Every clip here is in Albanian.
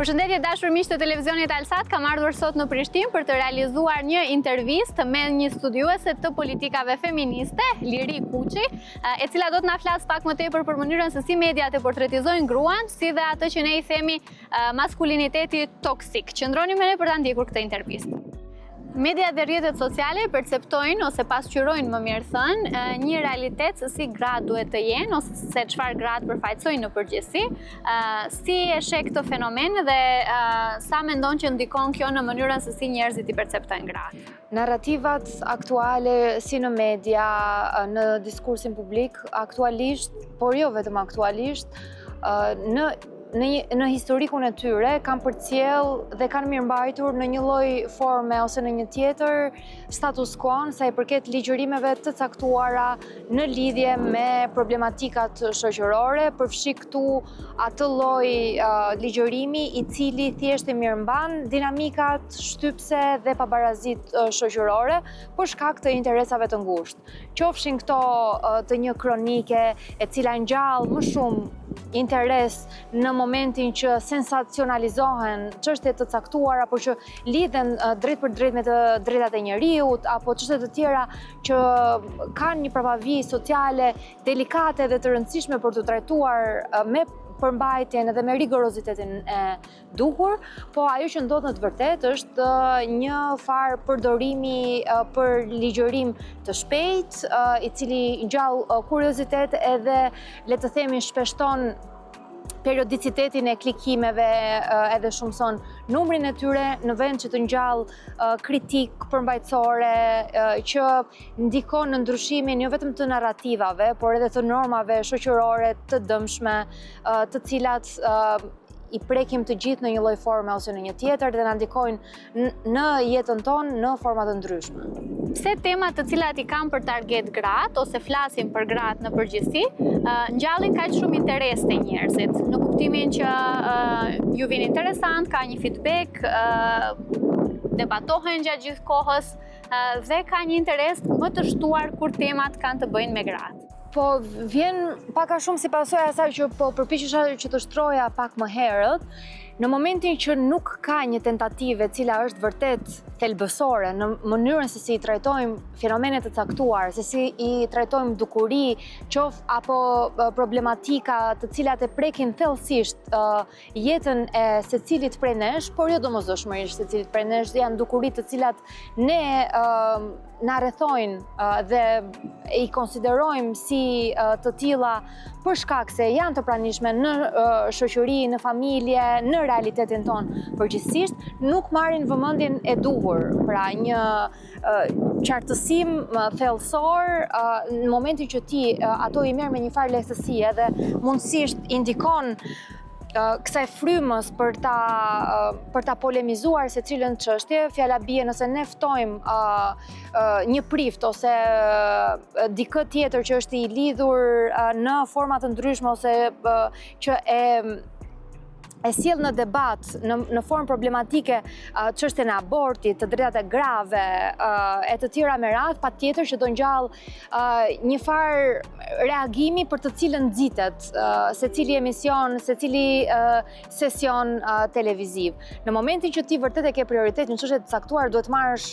Përshëndetje dashur miq të televizionit Alsat, kam ardhur sot në Prishtinë për të realizuar një intervistë me një studiuese të politikave feministe, Liri Kuçi, e cila do të na flas pak më tepër për mënyrën se si mediat e portretizojnë gruan, si dhe atë që ne i themi maskuliniteti toksik. Qëndroni me ne për ta ndjekur këtë intervistë. Media dhe rrjetet sociale perceptojnë ose pasqyrojnë, më mirë thënë, një realitet se si gratë duhet të jenë ose se çfarë gratë përfaqësojnë në përgjithësi. Si e sheh këtë fenomen dhe sa mendon që ndikon kjo në mënyrën se si njerëzit i perceptojnë gratë? Narrativat aktuale si në media, në diskursin publik, aktualisht, por jo vetëm aktualisht, në historikun e tyre kanë përcjell dhe kanë mirëmbajtur në një lloj forme ose në një tjetër status quo sa i përket ligjërimeve të caktuara në lidhje me problematikat shoqërore, përfshi këtu atë lloj ligjërimi i cili thjesht e mirëmban dinamikat shtypse dhe pabarazitë shoqërore për shkak të interesave të ngushtë. Qofshin këto të një kronike e cila ngjall më shumë interes në momentin që sensacionalizohen çështje të caktuara, apo që lidhen drejt për drejt me të drejtat e njerëzit, apo çështje të tjera që kanë një prapavijë sociale delikate dhe të rëndësishme për të trajtuar me përmbajtjen edhe me rigorozitetin e duhur, po ajo që ndodh në të vërtetë është një farë përdorimi për ligjërim të shpejt, i cili ngjall kuriozitet edhe le të themi shpeshton periodicitetin e klikimeve edhe shumëson numrin e tyre në vend që të ngjall kritik përmbajtësore që ndikon në ndryshimin jo vetëm të narrativave, por edhe të normave shoqërore të dëmshme, të cilat i prekim të gjithë në një lloj forme ose në një tjetër dhe na ndikojnë në jetën tonë në forma të ndryshme. Pse temat të cilat i kanë për target gratë ose flasin për gratë në përgjithësi, ngjallin kaq shumë interes te njerëzit, në kuptimin që ju vjen interesant, ka një feedback, debatohen gjatë gjithë kohës dhe ka një interes më të shtuar kur temat kanë të bëjnë me gratë. Po vjen pak a shumë si pasojë asaj që po përpiqesha që të shtroja pak më herët, në momentin që nuk ka një tentativë e cila është vërtet thelbësore në mënyrën se si i trajtojmë fenomenet të caktuar, se si i trajtojmë dukuri, apo problematika të cilat e prekin thellësisht jetën e secilit prej nesh, por jo domosdoshmërisht secilit prej nesh, janë dukuri të cilat ne na rrethojnë dhe i konsiderojmë si të tilla për shkak se janë të pranishme në shoqëri, në familje, në realitetin tonë përgjithsisht, nuk marrin vëmendjen e duhur. Pra një qartësim thellësor në momentin që ti ato i merr me një farë lehtësie dhe mundësisht indikon kësaj frymës për ta polemizuar secilën çështje, fjala bie nëse ne ftojmë një prift ose dikë tjetër që është i lidhur në forma të ndryshme ose që e sjell në debat në formë problematike çështjen e abortit, të drejtat e grave e të tjera me radhë, patjetër që do ngjall një farë reagimi për të cilën nxitet secili emision, secili sesion televiziv. Në momentin që ti vërtet e ke prioritet në çështje të caktuar, duhet marrësh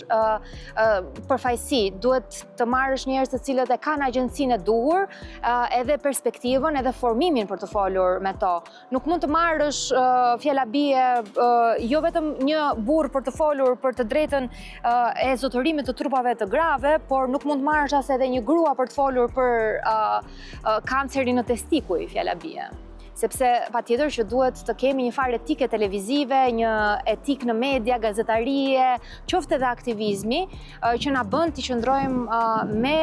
përfaqësi, duhet të marrësh njerëz të cilët e kanë agjencinë e duhur, edhe perspektivën, edhe formimin për të folur me to. Nuk mund të marrësh fjala bie jo vetëm një burr për të folur për të drejtën e zotërimit të trupave të grave, por nuk mund marrësh as edhe një grua për të folur për kancerin në testikuj, fjala bie. Sepse patjetër që duhet të kemi një farë etike televizive, një etik në media, gazetarie, qoftë edhe aktivizmi, që na bën të qëndrojmë me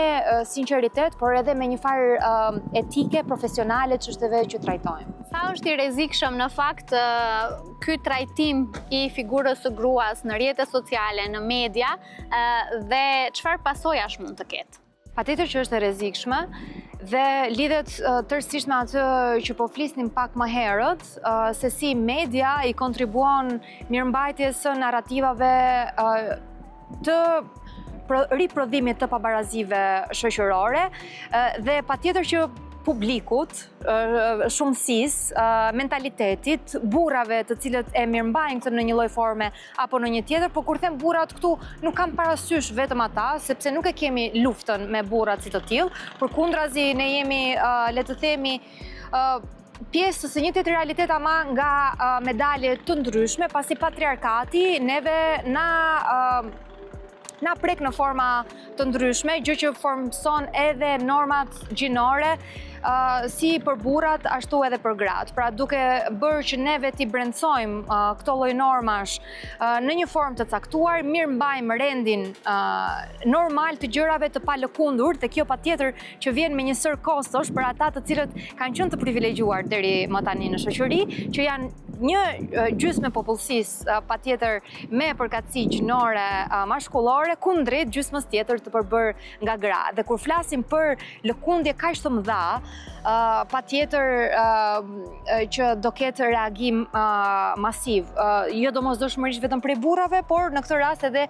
sinqeritet, por edhe me një farë etike profesionale çështjeve që trajtojmë. Sa është i rrezikshëm në fakt ky trajtim i figurës së gruas në rrjetet sociale, në media dhe çfarë pasojash mund të ketë? Patjetër që është e rrezikshme dhe lidhet tërësisht me atë që po flisnim pak më herët, se si media i kontribuon mirëmbajtjes së narrativave të riprodhimit të pabarazive shoqërore dhe patjetër që publikut, shumësisë, mentalitetit, burrave të cilët e mirëmbajnë këtë në një lloj forme apo në një tjetër, por kur them burrat këtu nuk kam parasysh vetëm ata, sepse nuk e kemi luftën me burrat si të tillë, përkundrazi ne jemi, le të themi, pjesë së një tjetër realitet ama nga medalje të ndryshme, pasi patriarkati neve na prek në forma të ndryshme, gjë që formson edhe normat gjinore, si për burrat, ashtu edhe për gratë. Pra duke bërë që neve t'i brendësojmë këto lloj normash në një formë të caktuar, mirë mbajmë rendin normal të gjërave të palëkundur, dhe kjo patjetër që vjen me një sër kostosh për ata të cilët kanë qenë të privilegjuar deri më tani në shoqëri, që janë një gjysmë e popullsisë patjetër me përkatësi gjinore mashkullore kundrejt gjysmës tjetër të përbërë nga gra. Dhe kur flasim për lëkundje kaq të mëdha, patjetër që do ketë reagim masiv, jo domosdoshmërisht vetëm prej burrave, por në këtë rast edhe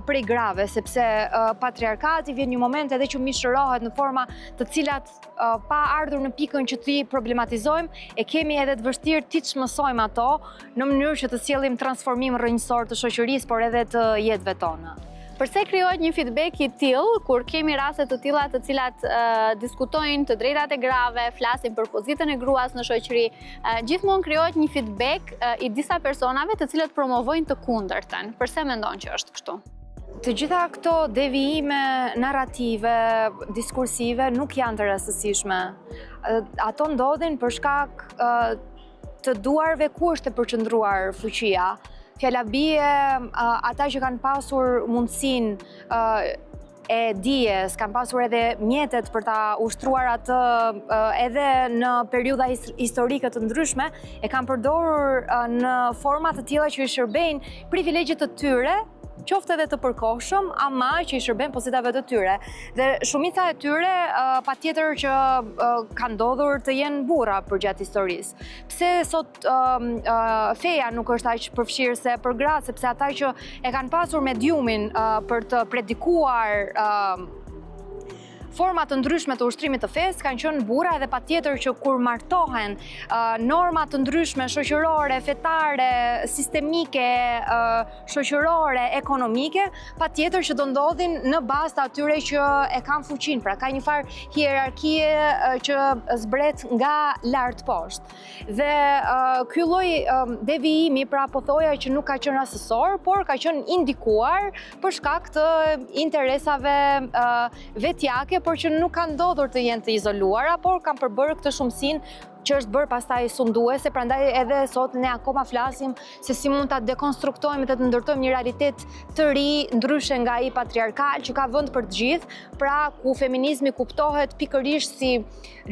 prej grave, sepse patriarkati vjen një moment edhe që mishërohet në forma të cilat pa ardhur në pikën që t'i problematizojmë, e kemi edhe të vështirë t'i çmësojmë ato në mënyrë që të sjellim transformim rrënjësor të shoqërisë, por edhe të jetëve tona. Përse krijohet një feedback i tillë kur kemi raste të tilla të cilat diskutojnë të drejtat e grave, flasin për pozitën e gruas në shoqëri, gjithmonë krijohet një feedback i disa personave të cilët promovojnë të kundërtën. Përse mendon që është kështu? Të gjitha këto devijime narrative, diskursive nuk janë të rastësishme. Ato ndodhin për shkak të duarve ku është e përqendruar fuqia. Fjala bie, ata që kanë pasur mundësinë e dijes, kanë pasur edhe mjetet për ta ushtruar atë edhe në periudha historike të ndryshme, e kanë përdorur në forma të tilla që i shërbejnë privilegjet të tyre, qoftë edhe të përkohshëm, ama që i shërben pozitave të tyre. Dhe shumica e tyre patjetër që kanë ndodhur të jenë burra përgjatë historisë. Pse sot feja nuk është aq përfshirëse për gratë, sepse ata që e kanë pasur mediumin për të predikuar forma të ndryshme të ushtrimit të fesë kanë qenë burra, edhe patjetër që kur martohen norma të ndryshme shoqërore, fetare, sistemike, shoqërore, ekonomike, patjetër që do ndodhin në bazë të atyre që e kanë fuqinë. Pra ka një farë hierarkie që zbret nga lart poshtë. Dhe ky lloj devijimi, pra po thoja që nuk ka qenë rastësor, por ka qenë indikuar për shkak të interesave vetjake, por që nuk kanë ndodhur të jenë të izoluara, por kanë përbërë këtë shumësinë që është bërë pastaj sunduese, prandaj edhe sot ne akoma flasim se si mund ta dekonstruktojmë dhe të ndërtojmë një realitet të ri, ndryshe nga ai patriarkal që ka vend për të gjithë, pra ku feminizmi kuptohet pikërisht si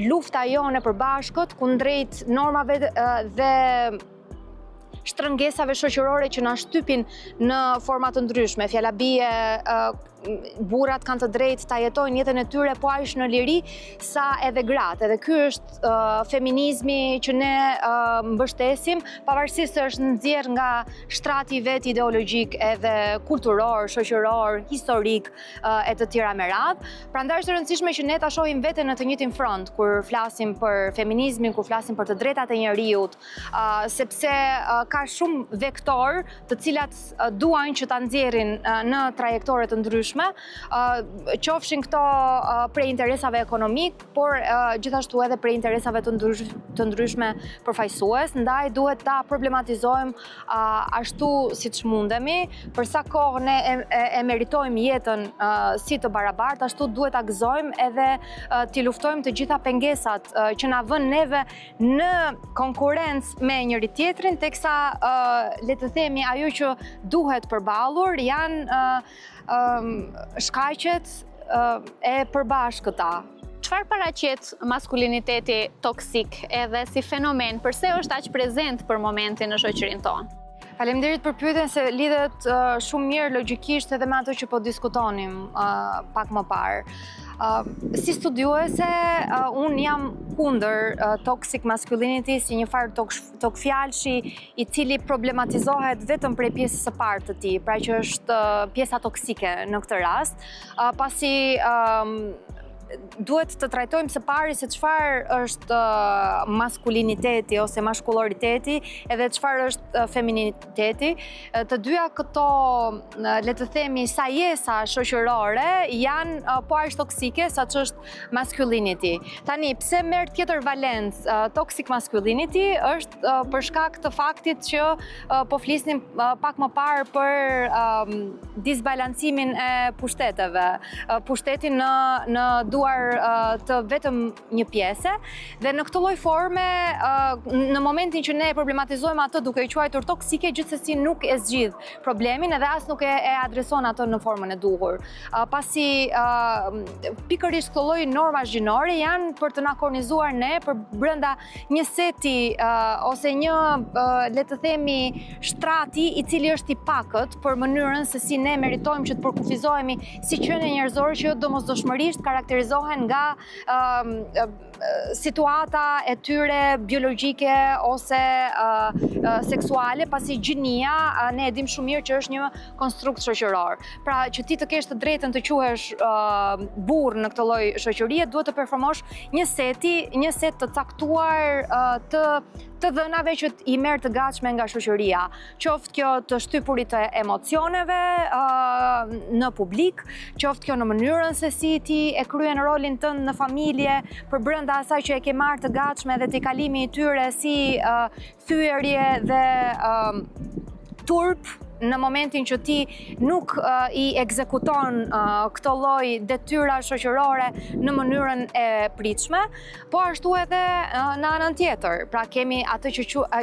lufta jone e përbashkët kundrejt normave dhe shtrëngesave shoqërore që na shtypin në forma të ndryshme. Fjala bie, burrat kanë të drejtë ta jetojnë jetën e tyre po aq në liri sa edhe gratë. Edhe ky është feminizmi që ne mbështesim, pavarësisht se është nxjerr nga shtrati i vet ideologjik edhe kulturor, shoqëror, historik e të tjera me radhë. Prandaj është e rëndësishme që ne ta shohim veten në të njëjtin front kur flasim për feminizmin, kur flasim për të drejtat e njeriut, sepse ka shumë vektor të cilat duan që ta nxjerrin në trajektore të ndryshme, qofshin këto prej interesave ekonomik, por gjithashtu edhe prej interesave të ndryshme përfaqësues. Ndaj duhet ta problematizojmë ashtu siç mundemi, për sa kohë ne e meritojmë jetën si të barabartë, ashtu duhet ta gëzojmë edhe t'i luftojmë të gjitha pengesat që na vënë neve në konkurrencë me njëri tjetrin, teksa le të themi ajo që duhet përballur janë shkaqet e përbashkëta. Çfarë paraqet maskuliniteti toksik edhe si fenomen, përse është aq prezent për momentin në shoqërinë tonë? Faleminderit për pyetjen, se lidhet shumë mirë logjikisht edhe me ato që po diskutonim pak më parë. Si studiuese, unë jam kundër toxic masculinity si një farë tokfjalshi i cili problematizohet vetëm prej pjesës së parë të tij, pra që është pjesa toksike në këtë rast, pasi duhet të trajtojmë së pari se çfarë është maskuliniteti ose mashkulloriteti edhe çfarë është femininiteti. Të dyja këto, le të themi, sajesa shoqërore janë po aq toksike sa që është masculinity. Tani, pse merr tjetër valencë toxic masculinity është për shkak të faktit që po flisnim pak më parë për disbalancimin e pushteteve. Pushteti në duar të vetëm një pjese dhe në këtë lloj forme në momentin që ne problematizojmë atë duke i quajtur toksike, gjithsesi nuk e zgjidh problemin edhe as nuk e adreson atë në formën e duhur. Pasi pikërisht këto lloj norma zgjinore janë për të na kornizuar ne për brenda një seti ose një le të themi shtrati i cili është i pakët për mënyrën se si ne meritojmë që të përkufizohemi si qenie njerëzore që domosdoshmërisht karakterizohen nga situata e tyre biologjike ose seksuale, pasi gjinia ne e dim shumë mirë që është një konstrukt shoqëror. Pra që ti të kesh të drejtën të quhesh burr në këtë lloj shoqërie, duhet të performosh një set të caktuar të dhënave që i merr të gatshme nga shoqëria. Qoftë kjo të shtypurit të emocioneve në publik, qoftë kjo në mënyrën se si ti e kryen rolin tënd në familje, për brenda asaj që e ke marrë të gatshme dhe ti kalimi i tyre si thyerje dhe turp në momentin që ti nuk i ekzekuton këto lloj detyra shoqërore në mënyrën e pritshme, po ashtu edhe në anën tjetër. Pra kemi atë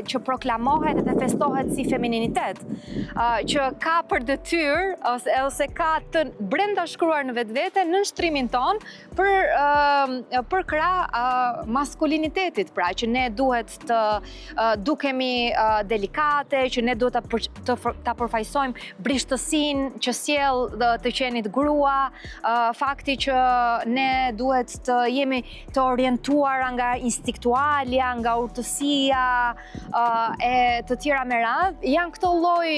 që proklamohet dhe festohet si femininitet, që ka për detyrë ose ka të brenda shkruar në vetvete në shtrimin ton për krah maskulinitetit, pra që ne duhet të dukemi delikate, që ne duhet ta përfaqësojmë brishtësinë që sjell të qenit grua, fakti që ne duhet të jemi të orientuara nga instiktualja, nga urtësia e të tjera me radhë, janë këto lloj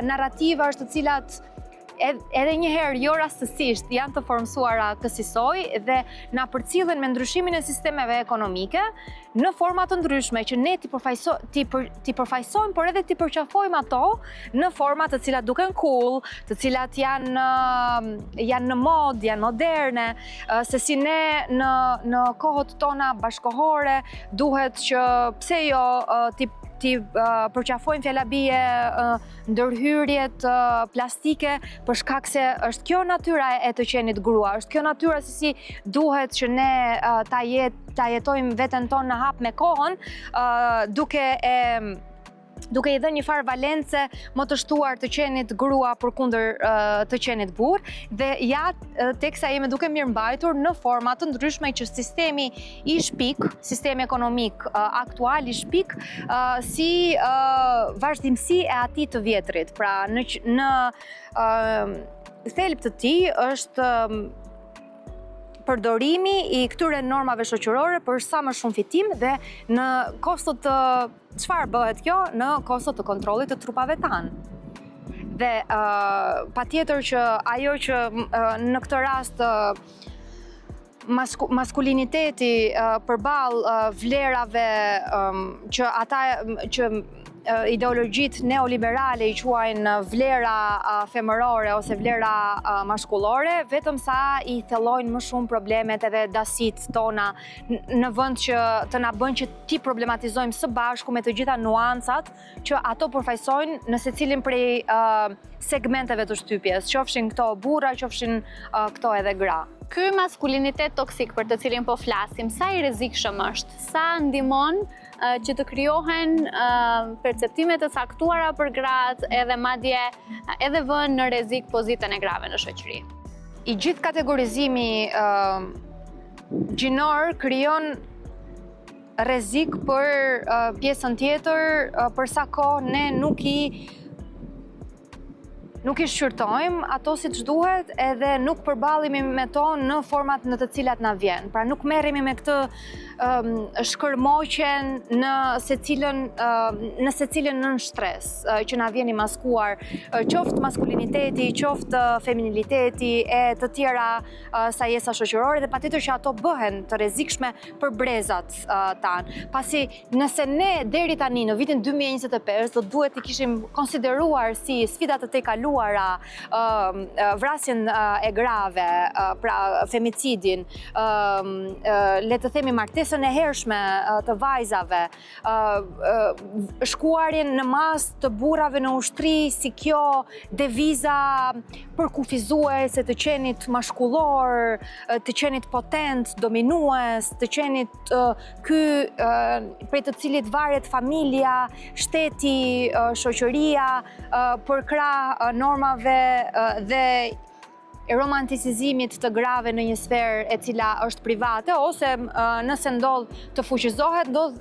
narrativash të cilat edhe njëherë jo rastësisht janë të formsuara kësaj dhe na përcillen me ndryshimin e sistemeve ekonomike në forma të ndryshme që ne ti përfaqësojmë, por edhe ti përqafojmë ato në forma të cilat duken cool, të cilat janë në mod, janë moderne, se si ne në kohët tona bashkohore duhet që pse jo ti përqafojmë fjallabije ndërhyrjet plastike për shkak se është kjo natyra e të qenit grua, është kjo natyra se si duhet që ne ta jetojmë veten tonë në hap me kohën, duke i dhënë një farë valence më të shtuar të qenit grua përkundër të qenit burr, dhe ja teksa jemi duke mirëmbajtur në forma të ndryshme që sistemi i shpik, sistemi ekonomik aktual i shpik si vazhdimsi e atij të vjetrit. Pra në thelb të tij është përdorimi i këtyre normave shoqërore për sa më shumë fitim dhe në kosto të çfarë bëhet kjo? Në kosto të kontrollit të trupave tanë. Dhe patjetër që ajo që në këtë rast maskuliniteti përballë vlerave që ata që ideologjit neoliberale i quajnë vlera femërore ose vlera mashkullore, vetëm sa i thellojnë më shumë problemet edhe dasit tona në vend që të na bën që ti problematizojmë së bashku me të gjitha nuancat që ato përfaqësojnë në secilin prej segmenteve të shtypjes, qofshin këto burra, qofshin këto edhe gra. Ky maskulinitet toksik për të cilin po flasim, sa i rrezikshëm është? Sa ndihmon që të krijohen perceptime të caktuara për gratë edhe madje edhe vënë në rrezik pozitën e grave në shoqëri? I gjithë kategorizimi gjinor krijon rrezik për pjesën tjetër për sa kohë ne nuk i nuk i shqyrtojmë ato si që duhet edhe nuk përballemi me to në format në të cilat na vjen. Pra nuk merremi me këtë shkërmoqen në secilën nën stres që na vjen i maskuar, qoftë maskuliniteti, qoftë feminiliteti e të tjera sajesa shoqërore dhe patjetër që ato bëhen të rrezikshme për brezat tanë. Pasi nëse ne deri tani në vitin 2025 do duhet i kishim konsideruar si sfida të tejkaluara vrasjen e grave, pra femicidin, le të themi martesën e hershme të vajzave, shkuarjen në mas të burrave në ushtri, si kjo deviza përkufizuese të qenit mashkullor, të qenit potent, dominues, të qenit prej të cilit varet familja, shteti, shoqëria, përkrah normave dhe romanticizimit të grave në një sferë e cila është private, ose nëse ndodh të fuqizohet, ndodh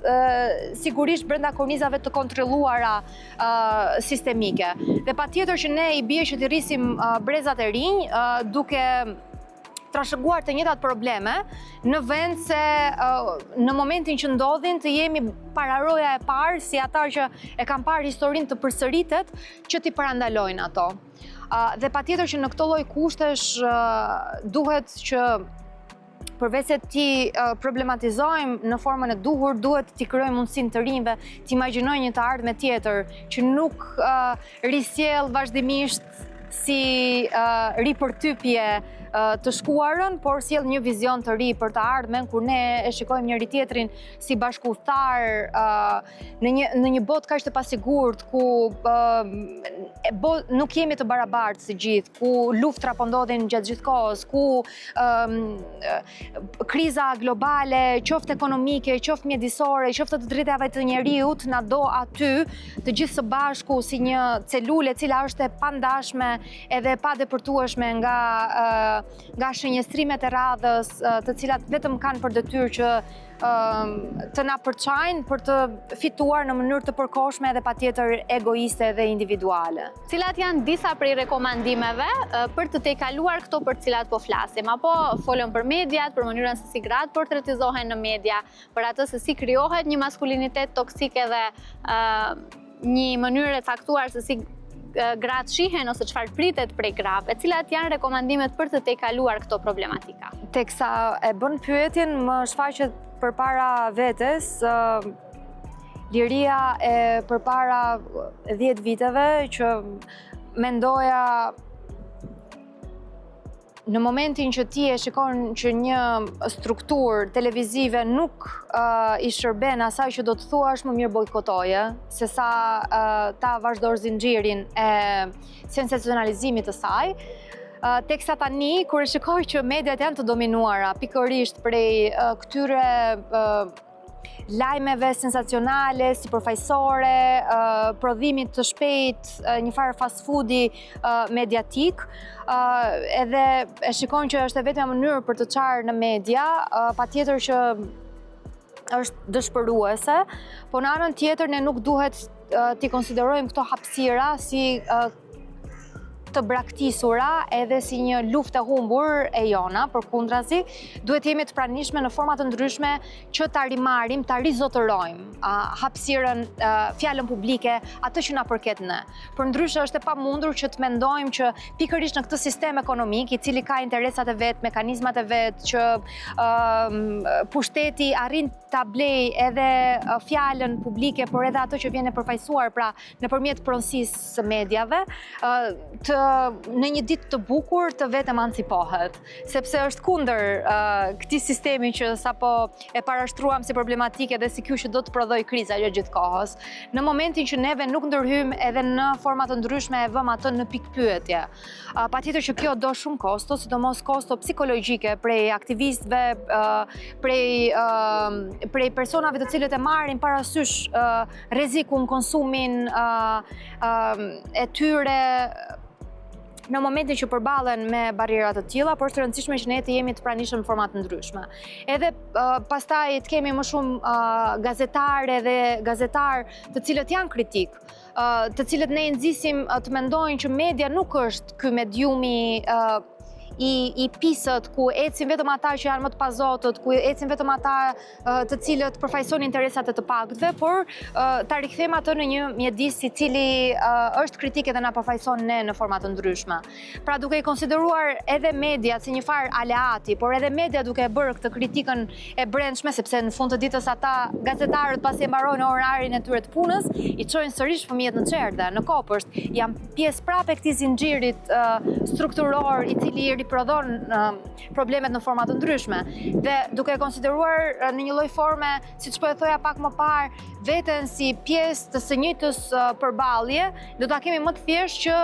sigurisht brenda kornizave të kontrolluara sistemike. Dhe patjetër që ne i bie që t'i rrisim brezat e rinj duke trashëguar të njëjtat probleme, në vend se në momentin që ndodhin të jemi pararoja e parë si ata që e kanë parë historinë të përsëritet që t'i parandalojnë ato. Dhe patjetër që në këto lloj kushtesh duhet që përveç se ti problematizojmë në formën e duhur, duhet t'i krijojmë mundësinë të rinjve të imagjinojnë një të ardhme tjetër që nuk risjell vazhdimisht si ripërtypje të shkuarën, por sjell një vizion të ri për të ardhmen, kur ne e shikojmë njëri tjetrin si bashkëudhëtar në një botë kaq të pasigurt, ku nuk jemi të barabartë si gjithë, ku luftra po ndodhin gjatë gjithë kohës, ku kriza globale, qoftë ekonomike, qoftë mjedisore, qoftë të drejtave të njeriut, na do aty të gjithë së bashku si një celule e cila është e pandashme edhe e padepërtueshme nga shënjestrimet e radhës, të cilat vetëm kanë për detyrë që të na përçajnë për të fituar në mënyrë të përkohshme dhe patjetër egoiste dhe individuale. Cilat janë disa prej rekomandimeve për të tejkaluar këto për cilat po flasim, apo folëm për mediat, për mënyrën se si gratë portretizohen në media, për atë se si krijohet një maskulinitet toksik edhe një mënyrë e caktuar se si gratë shihen ose çfarë pritet prej grave, cilat janë rekomandimet për të tejkaluar këto problematika? Teksa e bën pyetjen, më shfaqet përpara vetes liria e përpara 10 viteve që mendoja në momentin që ti e shikon që një strukturë televizive nuk i shërben asaj që do të thuash, më mirë bojkotoje, se sa ta vazhdor zinxhirin e sensacionalizimit të saj. Teksa tani, kur e shikoj që mediat janë të dominuara, pikërisht prej këtyre lajmeve sensacionale, si përfaqësore, prodhimit të shpejt, një farë fast foodi mediatik, edhe e shikojnë që është e vetmja mënyrë për të çarë në media, patjetër që është dëshpëruese, po në anën tjetër ne nuk duhet t'i konsiderojmë këto hapësira si të braktisura edhe si një luftë e humbur e jona, përkundrazi, duhet jemi të pranishme në forma të ndryshme që ta rimarrim, ta rizotërojmë hapësirën, fjalën publike, atë që na përket ne. Përndryshe është e pamundur që të mendojmë që pikërisht në këtë sistem ekonomik, i cili ka interesat e vet, mekanizmat e vet, që pushteti arrin ta blej edhe fjalën publike, por edhe ato që vjen e përfaqësuar, pra nëpërmjet pronësisë së mediave, në një ditë të bukur të vetë emancipohet, sepse është kundër këtij sistemi që sapo e parashtruam si problematike dhe si ky që do të prodhoj kriza gjatë gjithë kohës. Në momentin që neve nuk ndërhyjmë edhe në forma të ndryshme e vëmë atë në pikpyetje. Patjetër që kjo do shumë kosto, sidomos kosto psikologjike prej aktivistëve, prej personave të cilët e marrin parasysh rrezikun, konsumin e tyre në momentin që përballen me barrierat të tilla, por është e rëndësishme që ne të jemi të pranishëm në forma të ndryshme. Edhe pastaj të kemi më shumë gazetare dhe gazetar të cilët janë kritik të cilët ne i nxisim të mendojnë që media nuk është ky mediumi i pisët, ku ecin vetëm ata që janë më të pazotët, ku ecin vetëm ata të cilët përfaqësojnë interesat e të pakëve, por ta rikthejmë atë në një mjedis i cili është kritik edhe na përfaqëson ne në forma të ndryshme. Pra duke i konsideruar edhe media si një farë aleati, por edhe media duke e bërë këtë kritikën e brendshme, sepse në fund të ditës ata gazetarët pasi e mbarojnë orarin e tyre të punës, i çojnë sërish fëmijët në çerdhe, në kopësht, janë pjesë prapë e këtij zinxhirit strukturor i cili riprodhon problemet në forma të ndryshme. Dhe duke konsideruar në një lloj forme, siç po e thoja pak më parë, veten si pjesë të së njëjtës përballje, do ta kemi më të thjeshtë që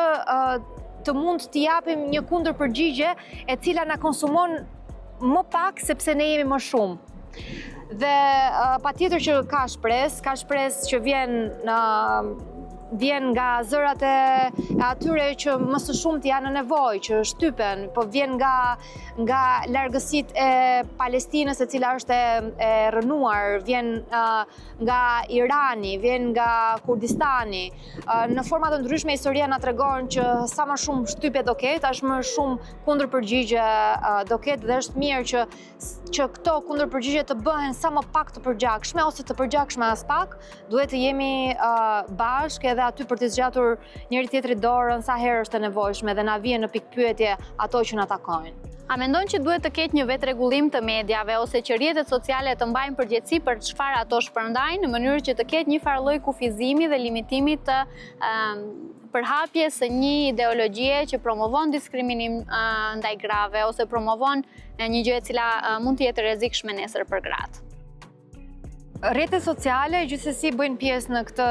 të mund të japim një kundërpërgjigje e cila na konsumon më pak sepse ne jemi më shumë. Dhe patjetër që ka shpresë që vjen nga zërat e atyre që më së shumti janë në nevojë, që shtypen, po vjen nga largësitë e Palestinës, e cila është e rënuar, vjen nga Irani, vjen nga Kurdistani. Në forma të ndryshme historia na tregon që sa më shumë shtypje do ketë, aq më shumë kundërpërgjigje do ketë, dhe është mirë që këto kundërpërgjigje të bëhen sa më pak të përgjakshme ose të përgjakshme as pak. Duhet të jemi bashkë edhe aty për të zgjatur njëri tjetrit dorën sa herë është e nevojshme dhe na vjen në pikë pyetje ato që na takojnë. A mendon që duhet të ketë një vetë-rregullim të mediave ose që rrjetet sociale të mbajnë përgjegjësi për çfarë ato shpërndajnë në mënyrë që të ketë një farë lloj kufizimi dhe limitimi të përhapjes së një ideologjie që promovon diskriminim ndaj grave ose promovon një gjë e cila mund të jetë rrezikshme nesër për gratë? Rrjetet sociale gjithsesi bëjnë pjesë në këtë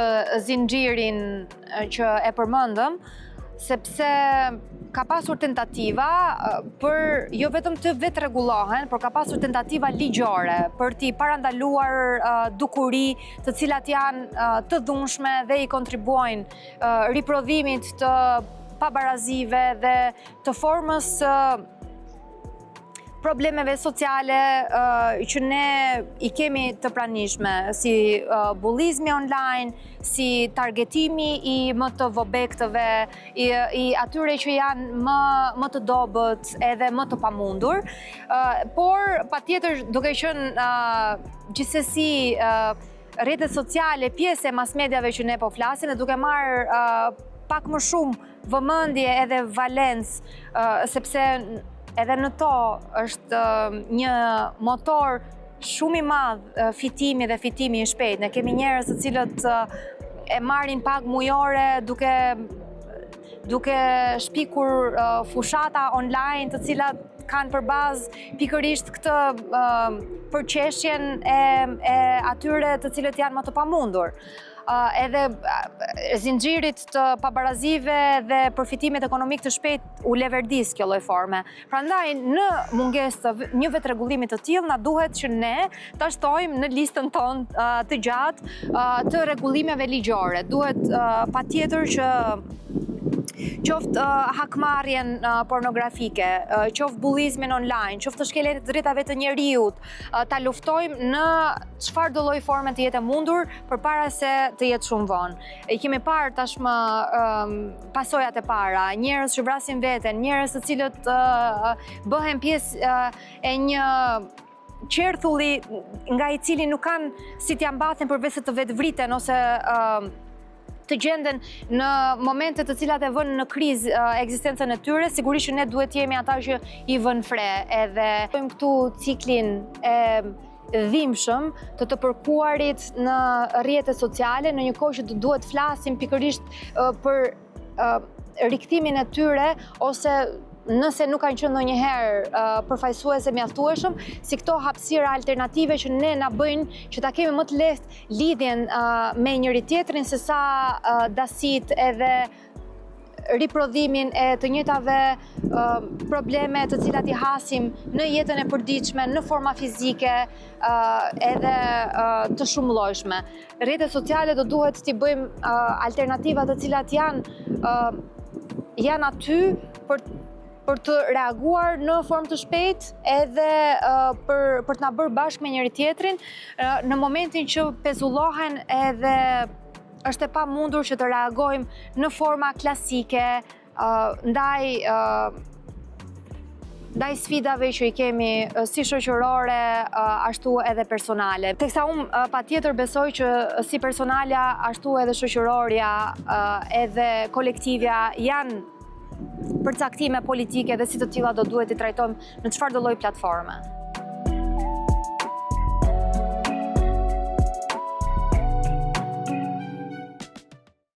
zinxhirin që e përmendëm, sepse ka pasur tentativa për jo vetëm të vetë rregullohen, por ka pasur tentativa ligjore për t'i parandaluar dukuri të cilat janë të dhunshme dhe i kontribuojnë riprodhimit të pabarazive dhe të formës problemeve sociale që ne i kemi të pranishme, si bullizmi online, si targetimi i më të vobektëve, i atyre që janë më të dobët edhe më të pamundur, por patjetër duke qenë gjithsesi rrjetet sociale pjesë e mass mediave që ne po flasim dhe duke marrë pak më shumë vëmendje edhe valencë, sepse edhe në to është një motor shumë i madh fitimi dhe fitimi i shpejt. Ne kemi njerëz të cilët e marrin pagë mujore duke shpikur fushata online, të cilat kanë për bazë pikërisht këtë përqeshjen e atyre të cilët janë më të pamundur. Edhe zinxhirit të pabarazive dhe përfitimit ekonomik të shpejt u leverdis kjo lloj forme. Prandaj në mungesë të një vetë-rregullimi të tillë na duhet që ne ta shtojmë në listën tonë të gjatë të rregullimeve ligjore. Duhet patjetër që qoftë hakmarrjen pornografike, qoftë bullizmin online, qoftë shkeljen e drejtave të njerëzit, ta luftojmë në çfarëdo lloj forme të jetë mundur përpara se të jetë shumë vonë. I kemi parë tashmë pasojat e para, njerëz që vrasin veten, njerëz të cilët bëhen pjesë e një qerthulli nga i cili nuk kanë si t'ja mbathin përveç se të vetvriten ose të gjenden në momente të cilat e vënë në krizë ekzistencën e tyre, sigurisht që ne duhet jemi ata që i vënë fre, edhe bëjmë këtu ciklin e dhimbshëm të përkuarit në rrjetet sociale, në një kohë që duhet flasim pikërisht për rikthimin e tyre ose nëse nuk kanë qenë ndonjëherë përfaqësuese mjaftueshëm, si këto hapësira alternative që ne na bëjnë që ta kemi më të lehtë lidhjen me njëri tjetrin se sa dasit edhe riprodhimin e të njëjtave probleme të cilat i hasim në jetën e përditshme, në forma fizike edhe të shumëllojshme. Rrjetet sociale do duhet t'i bëjmë alternativa të cilat janë aty për të reaguar në formë të shpejtë edhe për të na bërë bashkë me njëri tjetrin në momentin që pezullohen edhe është e pamundur që të reagojmë në forma klasike ndaj sfidave që i kemi si shoqërore, ashtu edhe personale. Teksa unë patjetër besoj që si personalja, ashtu edhe shoqërorja, edhe kolektivja janë përcaktime politike dhe si të tilla do duhet i trajtojmë në çfarëdo lloj platforme.